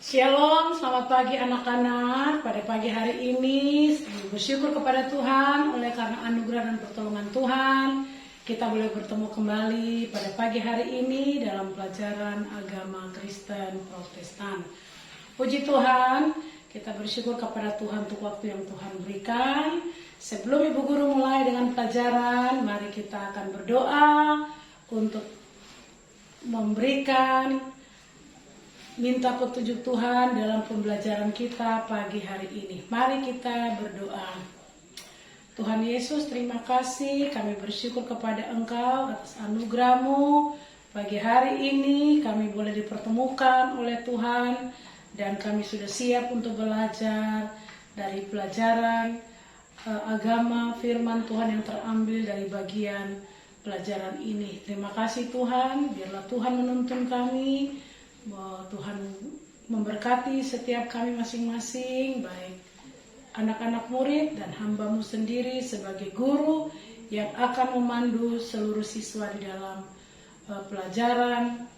Shalom, selamat pagi anak-anak. Pada pagi hari ini bersyukur kepada Tuhan oleh karena anugerah dan pertolongan Tuhan. Kita boleh bertemu kembali pada pagi hari ini dalam pelajaran agama Kristen Protestan. Puji Tuhan, kita bersyukur kepada Tuhan untuk waktu yang Tuhan berikan. Sebelum Ibu Guru mulai dengan pelajaran, mari kita akan berdoa untuk minta petunjuk Tuhan dalam pembelajaran kita pagi hari ini. Mari kita berdoa. Tuhan Yesus, terima kasih. Kami bersyukur kepada Engkau atas anugerah-Mu. Pagi hari ini kami boleh dipertemukan oleh Tuhan dan kami sudah siap untuk belajar dari pelajaran agama firman Tuhan yang terambil dari bagian pelajaran ini. Terima kasih Tuhan, biarlah Tuhan menuntun kami. Tuhan memberkati setiap kami masing-masing, baik anak-anak murid dan hamba-Mu sendiri sebagai guru yang akan memandu seluruh siswa di dalam pelajaran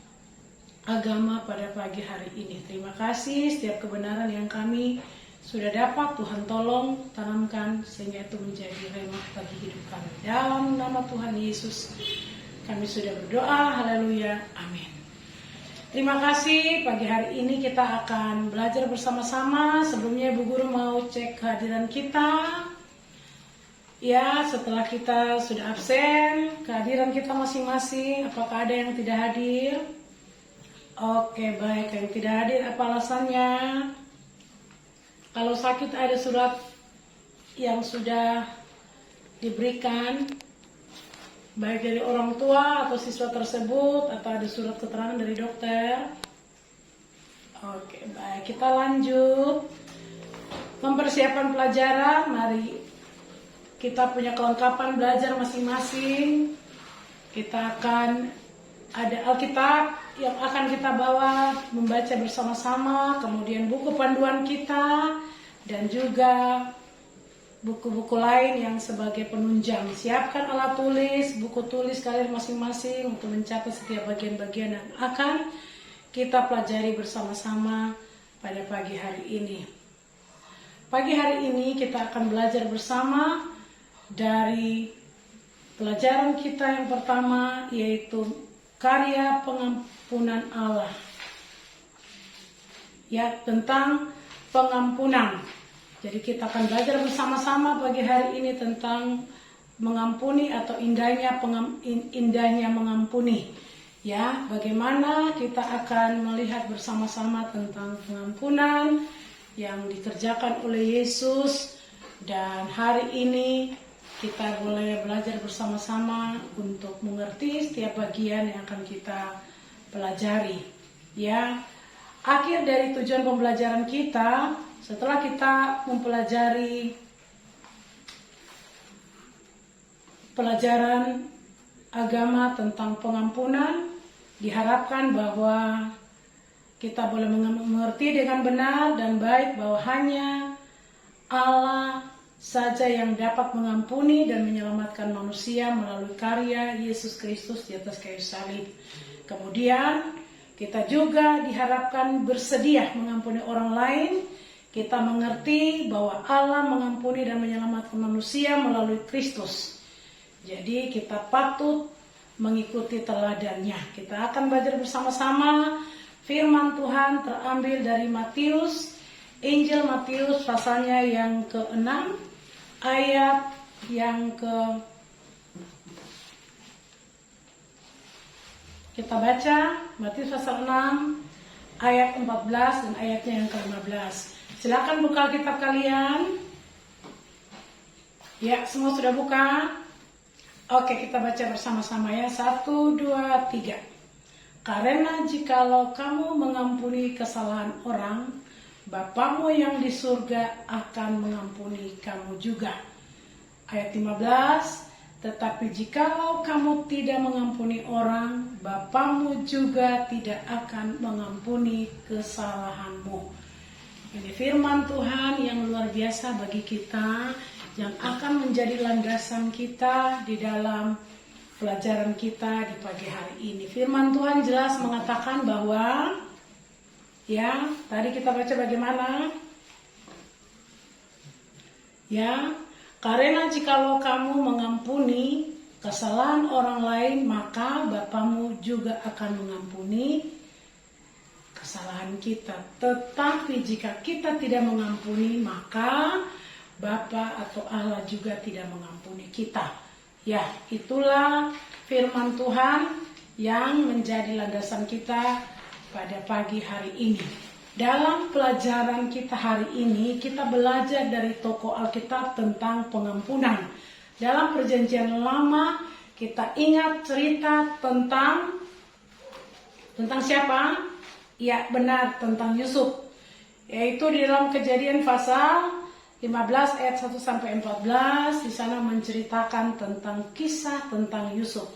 agama pada pagi hari ini. Terima kasih, setiap kebenaran yang kami sudah dapat Tuhan tolong tanamkan sehingga itu menjadi rema bagi hidup kami. Dalam nama Tuhan Yesus kami sudah berdoa, haleluya, amin. Terima kasih, pagi hari ini kita akan belajar bersama-sama. Sebelumnya Ibu Guru mau cek kehadiran kita. Ya, setelah kita sudah absen, kehadiran kita masing-masing, apakah ada yang tidak hadir? Oke, baik, yang tidak hadir apa alasannya? Kalau sakit ada surat yang sudah diberikan, baik dari orang tua atau siswa tersebut, atau ada surat keterangan dari dokter. Oke, baik, kita lanjut. Mempersiapkan pelajaran, mari kita punya kelengkapan belajar masing-masing. Kita akan ada Alkitab yang akan kita bawa membaca bersama-sama, kemudian buku panduan kita, dan juga buku-buku lain yang sebagai penunjang. Siapkan alat tulis, buku tulis kalian masing-masing untuk mencatat setiap bagian-bagian yang akan kita pelajari bersama-sama pada pagi hari ini. Pagi hari ini kita akan belajar bersama dari pelajaran kita yang pertama, yaitu karya pengampunan Allah. Ya, tentang pengampunan. Jadi kita akan belajar bersama-sama pagi hari ini tentang mengampuni atau indahnya mengampuni. Ya, bagaimana kita akan melihat bersama-sama tentang pengampunan yang dikerjakan oleh Yesus, dan hari ini kita boleh belajar bersama-sama untuk mengerti setiap bagian yang akan kita pelajari. Ya, akhir dari tujuan pembelajaran kita, setelah kita mempelajari pelajaran agama tentang pengampunan, diharapkan bahwa kita boleh mengerti dengan benar dan baik bahwa hanya Allah saja yang dapat mengampuni dan menyelamatkan manusia melalui karya Yesus Kristus di atas kayu salib. Kemudian kita juga diharapkan bersedia mengampuni orang lain. Kita mengerti bahwa Allah mengampuni dan menyelamatkan manusia melalui Kristus. Jadi kita patut mengikuti teladannya. Kita akan belajar bersama-sama firman Tuhan terambil dari Matius, Injil Matius pasalnya yang ke-6, ayat yang kita baca Matius pasal 6 ayat 14 dan ayatnya yang ke-15. Silakan buka Alkitab kalian. Ya, semua sudah buka? Oke, kita baca bersama-sama ya. 1, 2, 3. Karena jikalau kamu mengampuni kesalahan orang, Bapamu yang di surga akan mengampuni kamu juga. Ayat 15. Tetapi jikalau kamu tidak mengampuni orang, Bapamu juga tidak akan mengampuni kesalahanmu. Ini firman Tuhan yang luar biasa bagi kita, yang akan menjadi landasan kita di dalam pelajaran kita di pagi hari ini. Firman Tuhan jelas mengatakan bahwa Ya, tadi kita baca bagaimana? Ya, karena jikalau kamu mengampuni kesalahan orang lain, maka Bapamu juga akan mengampuni kesalahan kita. Tetapi jika kita tidak mengampuni, maka Bapa atau Allah juga tidak mengampuni kita. Ya, itulah firman Tuhan yang menjadi landasan kita pada pagi hari ini. Dalam pelajaran kita hari ini, kita belajar dari tokoh Alkitab tentang pengampunan. Dalam Perjanjian Lama, kita ingat cerita tentang siapa? Ya, benar, tentang Yusuf. Yaitu di dalam Kejadian pasal 15 ayat 1 sampai 14, di sana menceritakan tentang kisah tentang Yusuf.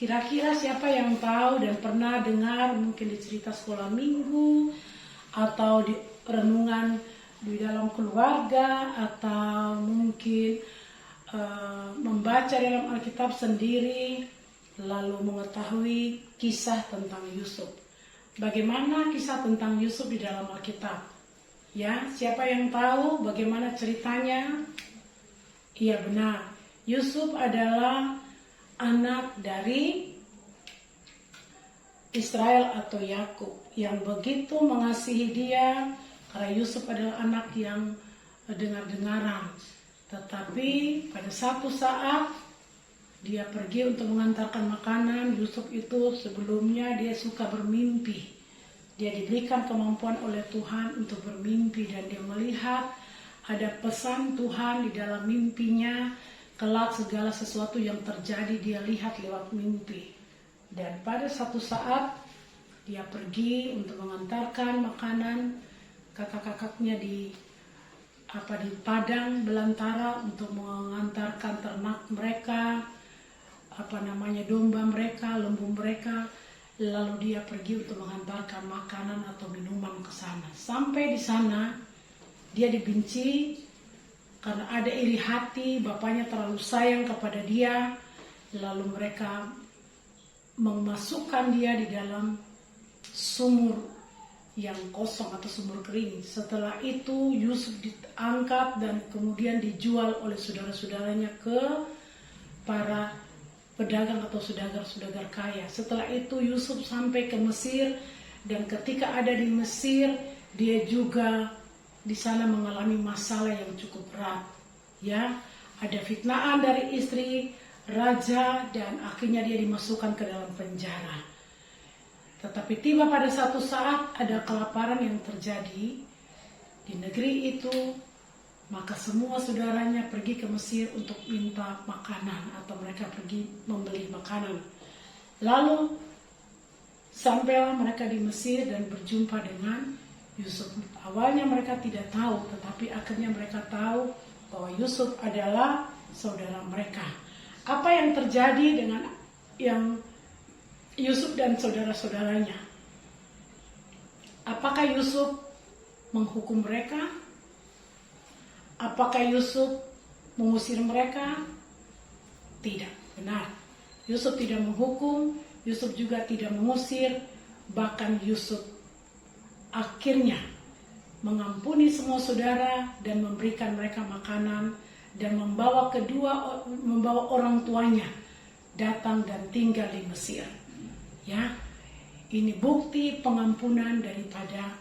Kira-kira siapa yang tahu dan pernah dengar mungkin di cerita sekolah minggu, atau di renungan di dalam keluarga, atau mungkin membaca dalam Alkitab sendiri, lalu mengetahui kisah tentang Yusuf. Bagaimana kisah tentang Yusuf di dalam Alkitab? Ya, siapa yang tahu bagaimana ceritanya? Iya benar, Yusuf adalah anak dari Israel atau Yakub yang begitu mengasihi dia, karena Yusuf adalah anak yang dengar-dengaran. Tetapi pada satu saat dia pergi untuk mengantarkan makanan. Yusuf itu sebelumnya dia suka bermimpi. Dia diberikan kemampuan oleh Tuhan untuk bermimpi, dan dia melihat ada pesan Tuhan di dalam mimpinya. Kelak segala sesuatu yang terjadi dia lihat lewat mimpi. Dan pada satu saat dia pergi untuk mengantarkan makanan kakak-kakaknya di padang belantara, untuk mengantarkan ternak mereka, domba mereka, lembu mereka. Lalu dia pergi untuk mengantarkan makanan atau minuman ke sana. Sampai di sana dia dibenci karena ada iri hati, bapaknya terlalu sayang kepada dia. Lalu mereka memasukkan dia di dalam sumur yang kosong atau sumur kering. Setelah itu Yusuf diangkat dan kemudian dijual oleh saudara-saudaranya ke para pedagang atau saudagar-saudagar kaya. Setelah itu Yusuf sampai ke Mesir, dan ketika ada di Mesir dia juga di sana mengalami masalah yang cukup berat. Ya, ada fitnaan dari istri raja, dan akhirnya dia dimasukkan ke dalam penjara. Tetapi tiba pada satu saat ada kelaparan yang terjadi di negeri itu, maka semua saudaranya pergi ke Mesir untuk minta makanan, atau mereka pergi membeli makanan. Lalu sampailah mereka di Mesir dan berjumpa dengan Yusuf. Awalnya mereka tidak tahu, tetapi akhirnya mereka tahu bahwa Yusuf adalah saudara mereka. Apa yang terjadi dengan yang Yusuf dan saudara-saudaranya? Apakah Yusuf menghukum mereka? Apakah Yusuf mengusir mereka? Tidak, benar. Yusuf tidak menghukum, Yusuf juga tidak mengusir. Bahkan Yusuf akhirnya mengampuni semua saudara dan memberikan mereka makanan, dan membawa orang tuanya datang dan tinggal di Mesir. Ya, ini bukti pengampunan daripada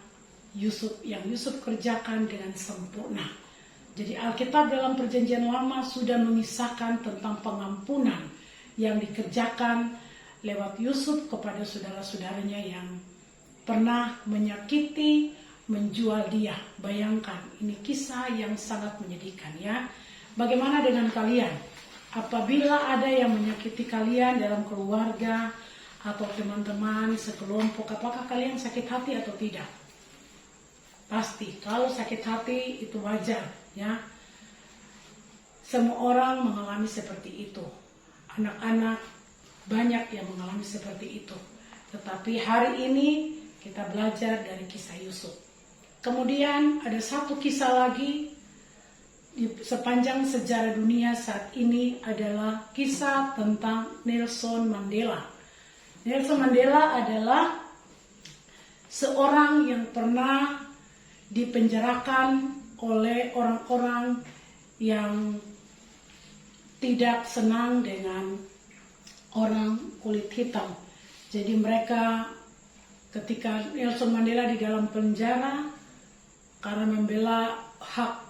Yusuf yang Yusuf kerjakan dengan sempurna. Jadi Alkitab dalam Perjanjian Lama sudah mengisahkan tentang pengampunan yang dikerjakan lewat Yusuf kepada saudara-saudaranya yang pernah menyakiti, menjual dia. Bayangkan, ini kisah yang sangat menyedihkan ya. Bagaimana dengan kalian? Apabila ada yang menyakiti kalian dalam keluarga atau teman-teman sekelompok, apakah kalian sakit hati atau tidak? Pasti, kalau sakit hati itu wajar ya. Semua orang mengalami seperti itu. Anak-anak banyak yang mengalami seperti itu. Tetapi hari ini kita belajar dari kisah Yusuf. Kemudian ada satu kisah lagi di sepanjang sejarah dunia saat ini, adalah kisah tentang Nelson Mandela. Nelson Mandela adalah seorang yang pernah dipenjarakan oleh orang-orang yang tidak senang dengan orang kulit hitam. Jadi mereka ketika Nelson Mandela di dalam penjara karena membela hak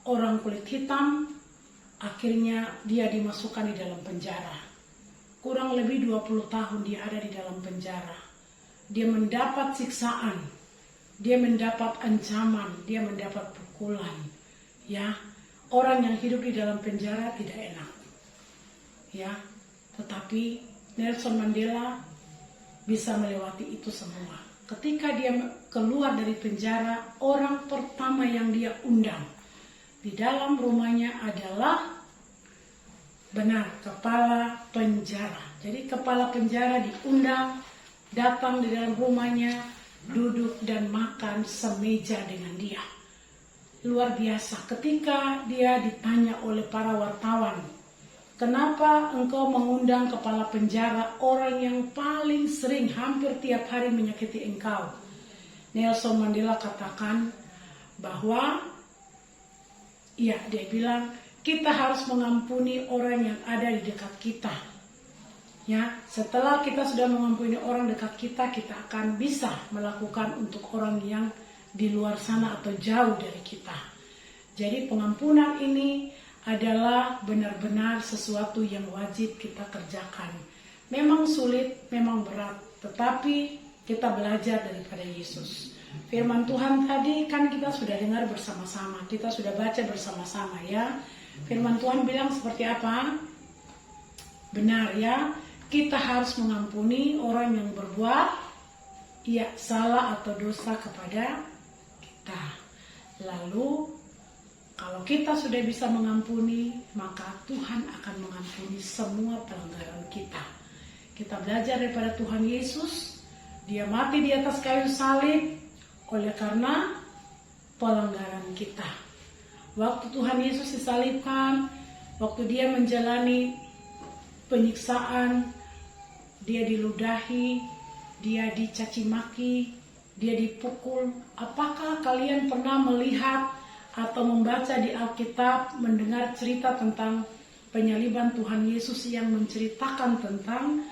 orang kulit hitam, akhirnya dia dimasukkan di dalam penjara. Kurang lebih 20 tahun dia ada di dalam penjara. Dia mendapat siksaan, dia mendapat ancaman, dia mendapat pukulan. Ya, orang yang hidup di dalam penjara tidak enak. Ya, tetapi Nelson Mandela bisa melewati itu semua. Ketika dia keluar dari penjara, orang pertama yang dia undang di dalam rumahnya adalah kepala penjara. Jadi kepala penjara diundang datang di dalam rumahnya, duduk dan makan semeja dengan dia. Luar biasa ketika dia ditanya oleh para wartawan, kenapa engkau mengundang kepala penjara, orang yang paling sering hampir tiap hari menyakiti engkau? Nelson Mandela katakan bahwa dia bilang kita harus mengampuni orang yang ada di dekat kita. Ya, setelah kita sudah mengampuni orang dekat kita, kita akan bisa melakukan untuk orang yang di luar sana atau jauh dari kita. Jadi pengampunan ini adalah benar-benar sesuatu yang wajib kita kerjakan. Memang sulit, memang berat, tetapi kita belajar daripada Yesus. Firman Tuhan tadi kan kita sudah dengar bersama-sama, kita sudah baca bersama-sama ya. Firman Tuhan bilang seperti apa? Benar ya, kita harus mengampuni orang yang berbuat salah atau dosa kepada kita. Lalu kalau kita sudah bisa mengampuni, maka Tuhan akan mengampuni semua pelanggaran kita. Kita belajar daripada Tuhan Yesus, dia mati di atas kayu salib oleh karena pelanggaran kita. Waktu Tuhan Yesus disalibkan, waktu dia menjalani penyiksaan, dia diludahi, dia dicaci maki, dia dipukul. Apakah kalian pernah melihat atau membaca di Alkitab, mendengar cerita tentang penyaliban Tuhan Yesus yang menceritakan tentang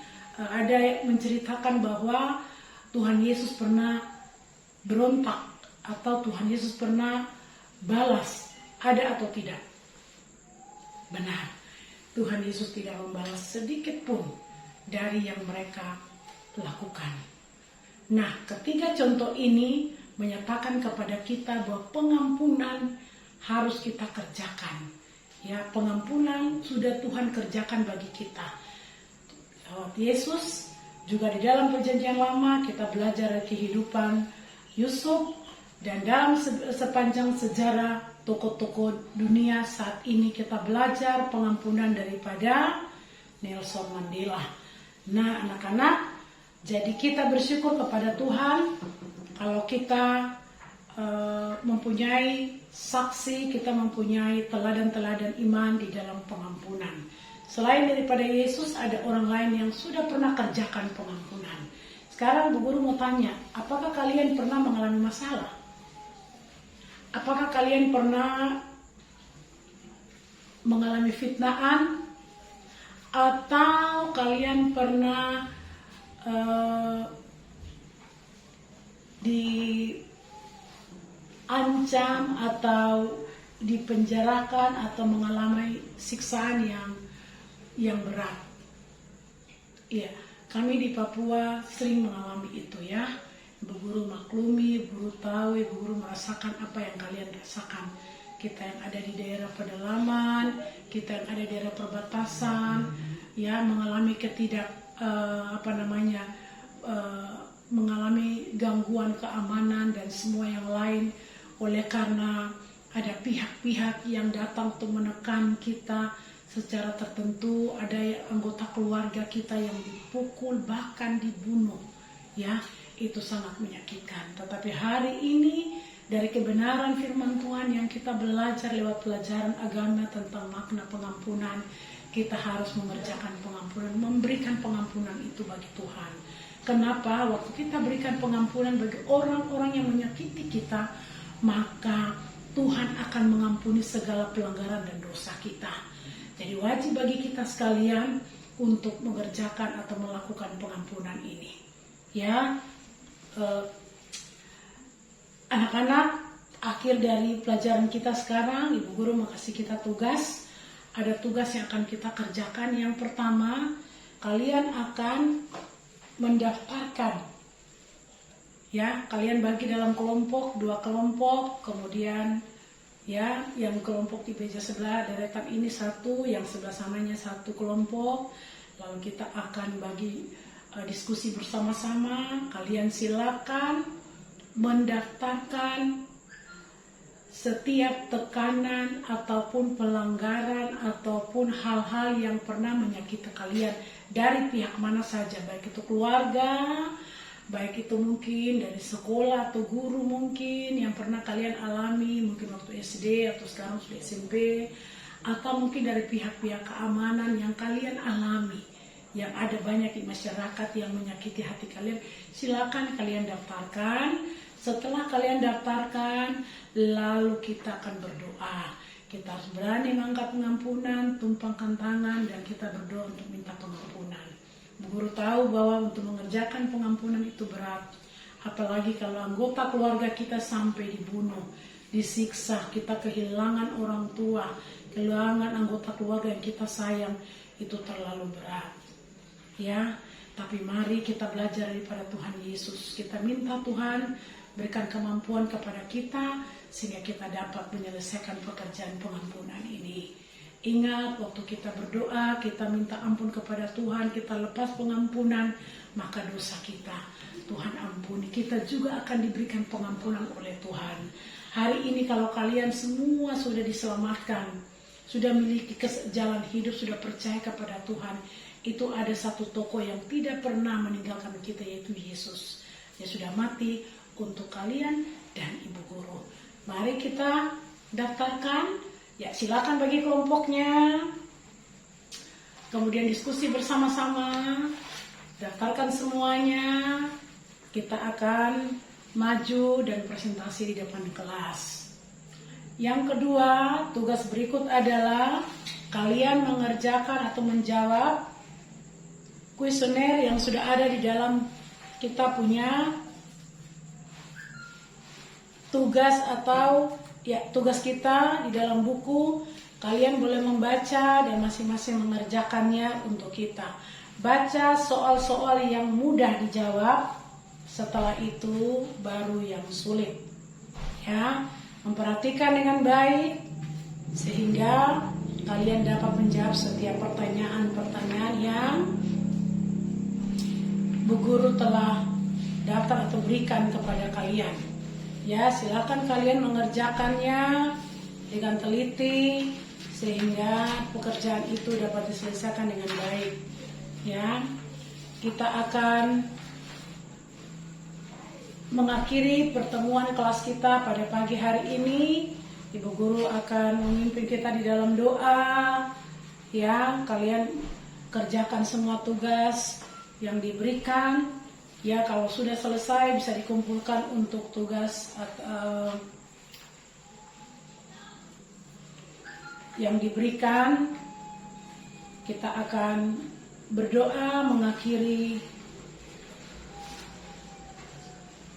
menceritakan bahwa Tuhan Yesus pernah berontak atau Tuhan Yesus pernah balas, ada atau tidak? Benar, Tuhan Yesus tidak membalas sedikit pun dari yang mereka lakukan. Nah, ketiga contoh ini menyatakan kepada kita bahwa pengampunan harus kita kerjakan. Ya, pengampunan sudah Tuhan kerjakan bagi kita. Yesus juga di dalam perjanjian lama kita belajar dari kehidupan Yusuf, dan dalam sepanjang sejarah tokoh-tokoh dunia saat ini kita belajar pengampunan daripada Nelson Mandela. Nah, anak-anak, jadi kita bersyukur kepada Tuhan kalau kita mempunyai saksi, kita mempunyai teladan-teladan iman di dalam pengampunan. Selain daripada Yesus, ada orang lain yang sudah pernah kerjakan pengampunan. Sekarang Bu Guru mau tanya, apakah kalian pernah mengalami masalah? Apakah kalian pernah mengalami fitnaan? Atau kalian pernah diancam atau dipenjarakan atau mengalami siksaan yang berat? Iya, kami di Papua sering mengalami itu ya. Bu Guru maklumi, Bu Guru tahu, Bu Guru merasakan apa yang kalian rasakan. Kita yang ada di daerah pedalaman, kita yang ada di daerah perbatasan, ya mengalami mengalami gangguan keamanan dan semua yang lain oleh karena ada pihak-pihak yang datang untuk menekan kita secara tertentu, ada anggota keluarga kita yang dipukul bahkan dibunuh, ya itu sangat menyakitkan. Tetapi hari ini dari kebenaran firman Tuhan yang kita belajar lewat pelajaran agama tentang makna pengampunan, kita harus mengerjakan pengampunan, memberikan pengampunan itu bagi Tuhan. Kenapa? Waktu kita berikan pengampunan bagi orang-orang yang menyakiti kita, maka Tuhan akan mengampuni segala pelanggaran dan dosa kita. Jadi wajib bagi kita sekalian untuk mengerjakan atau melakukan pengampunan ini. Ya, anak-anak, akhir dari pelajaran kita sekarang, Ibu Guru mau kasih kita tugas. Ada tugas yang akan kita kerjakan. Yang pertama, kalian akan mendaftarkan. Ya, kalian bagi dalam kelompok, 2 kelompok, kemudian ya, yang kelompok di meja sebelah deretan ini 1, yang sebelah sananya 1 kelompok. Lalu kita akan bagi diskusi bersama-sama. Kalian silakan mendaftarkan setiap tekanan ataupun pelanggaran ataupun hal-hal yang pernah menyakiti kalian dari pihak mana saja, baik itu keluarga, baik itu mungkin dari sekolah atau guru mungkin yang pernah kalian alami, mungkin waktu SD atau sekarang sudah SMP, atau mungkin dari pihak-pihak keamanan yang kalian alami, yang ada banyak di masyarakat yang menyakiti hati kalian. Silakan kalian daftarkan. Setelah kalian daftarkan, lalu kita akan berdoa. Kita harus berani mengangkat pengampunan, tumpangkan tangan, dan kita berdoa untuk minta pengampunan. Bu Guru tahu bahwa untuk mengerjakan pengampunan itu berat. Apalagi kalau anggota keluarga kita sampai dibunuh, disiksa, kita kehilangan orang tua, kehilangan anggota keluarga yang kita sayang, itu terlalu berat. Ya, tapi mari kita belajar daripada Tuhan Yesus. Kita minta Tuhan berikan kemampuan kepada kita sehingga kita dapat menyelesaikan pekerjaan pengampunan ini. Ingat, waktu kita berdoa, kita minta ampun kepada Tuhan, kita lepas pengampunan, maka dosa kita Tuhan ampuni. Kita juga akan diberikan pengampunan oleh Tuhan. Hari ini kalau kalian semua sudah diselamatkan, sudah memiliki jalan hidup, sudah percaya kepada Tuhan, itu ada satu tokoh yang tidak pernah meninggalkan kita, yaitu Yesus. Dia sudah mati untuk kalian dan Ibu Guru. Mari kita daftarkan. Ya, silakan bagi kelompoknya. Kemudian diskusi bersama-sama. Daftarkan semuanya. Kita akan maju dan presentasi di depan kelas. Yang kedua, tugas berikut adalah kalian mengerjakan atau menjawab kuesioner yang sudah ada di dalam kita punya tugas atau ya tugas kita di dalam buku. Kalian boleh membaca dan masing-masing mengerjakannya untuk kita. Baca soal-soal yang mudah dijawab, setelah itu baru yang sulit. Ya, memperhatikan dengan baik sehingga kalian dapat menjawab setiap pertanyaan-pertanyaan yang Bu Guru telah daftar atau berikan kepada kalian. Ya, silakan kalian mengerjakannya dengan teliti sehingga pekerjaan itu dapat diselesaikan dengan baik. Ya, kita akan mengakhiri pertemuan kelas kita pada pagi hari ini. Ibu Guru akan memimpin kita di dalam doa. Ya, kalian kerjakan semua tugas yang diberikan. Ya, kalau sudah selesai bisa dikumpulkan untuk tugas yang diberikan. Kita akan berdoa mengakhiri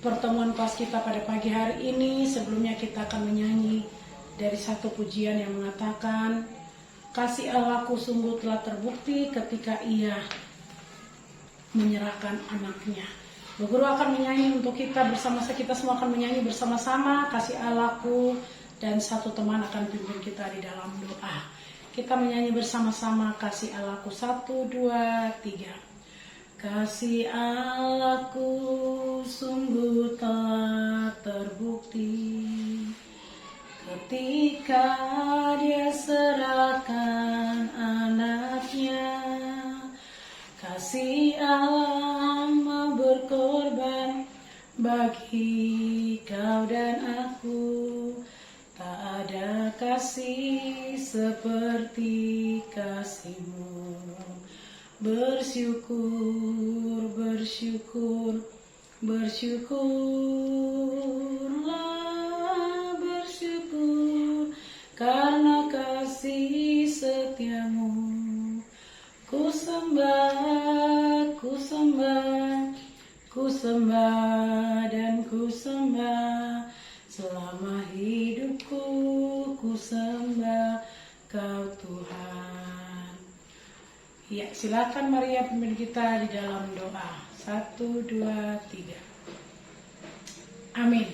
pertemuan kelas kita pada pagi hari ini. Sebelumnya kita akan menyanyi dari satu pujian yang mengatakan, kasih Allahku sungguh telah terbukti ketika Ia menyerahkan anaknya. Bu Guru akan menyanyi untuk kita bersama-sama, kita semua akan menyanyi bersama-sama kasih Allahku, dan satu teman akan pimpin kita di dalam doa. Kita menyanyi bersama-sama kasih Allahku, 1, 2, 3. Kasih Allahku sungguh telah terbukti ketika Dia serahkan anaknya. Kasih Allah mau berkorban bagi kau dan aku. Tak ada kasih seperti kasih-Mu. bersyukur, bersyukur, bersyukurlah, bersyukur, karena kasih setiamu. Ku sembah, ku sembah, ku sembah dan ku sembah, selama hidupku ku sembah Kau Tuhan. Ya, silakan Maria pimpin kita di dalam doa. 1, 2, 3. Amin.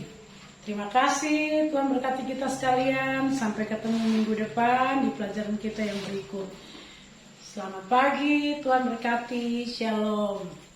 Terima kasih, Tuhan berkati kita sekalian. Sampai ketemu minggu depan di pelajaran kita yang berikut. Selamat pagi, Tuhan berkati. Shalom.